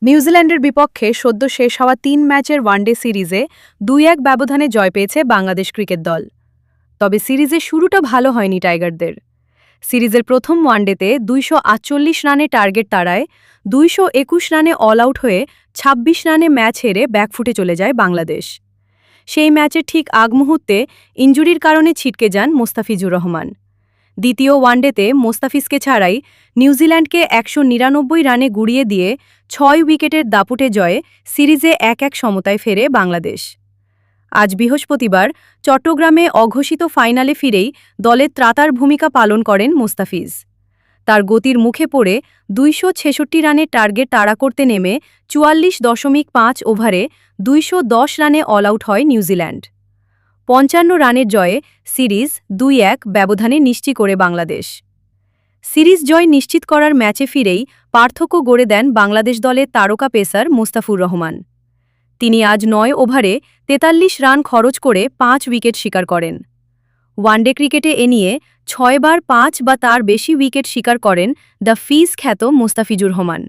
নিউজিল্যান্ডের বিপক্ষে সদ্য শেষ হওয়া ৩ ম্যাচের ওয়ানডে সিরিজে ২-১ ব্যবধানে জয় পেয়েছে বাংলাদেশ ক্রিকেট দল। তবে সিরিজের শুরুটা ভালো হয়নি টাইগারদের। সিরিজের প্রথম ওয়ানডেতে ২৪৮ রানে টার্গেট তাড়ায় ২২১ রানে অল আউট হয়ে ২৬ রানে ম্যাচ হেরে ব্যাকফুটে চলে যায় বাংলাদেশ। সেই ম্যাচের ঠিক আগ মুহূর্তে ইনজুরির কারণে ছিটকে যান মোস্তাফিজুর রহমান। দ্বিতীয় ওয়ানডেতে মোস্তাফিজকে ছাড়াই নিউজিল্যান্ডকে ১৯৯ রানে গুড়িয়ে দিয়ে ৬ উইকেটের দাপুটে জয়ে সিরিজে ১-১ সমতায় ফেরে বাংলাদেশ। আজ বৃহস্পতিবার চট্টগ্রামে অঘোষিত ফাইনালে ফিরেই দলের ত্রাতার ভূমিকা পালন করেন মোস্তাফিজ। তার গতির মুখে পড়ে ২৬৬ রানের টার্গেট তাড়া করতে নেমে ৪৪.৫ ওভারে ২১০ রানে অল আউট হয় নিউজিল্যান্ড। ৫৫ রানের জয়ে সিরিজ ২-১ ব্যবধানে নিশ্চিত করে বাংলাদেশ। সিরিজ জয় নিশ্চিত করার ম্যাচে ফিরেই পার্থক্য গড়ে দেন বাংলাদেশ দলের তারকা পেসার মোস্তাফুর রহমান। তিনি আজ ৯ ওভারে ৪৩ রান খরচ করে ৫ উইকেট শিকার করেন। ওয়ানডে ক্রিকেটে এ নিয়ে ৬ বার ৫ বা তার বেশি উইকেট শিকার করেন দ্য ফিজ খ্যাত মোস্তাফিজুর রহমান।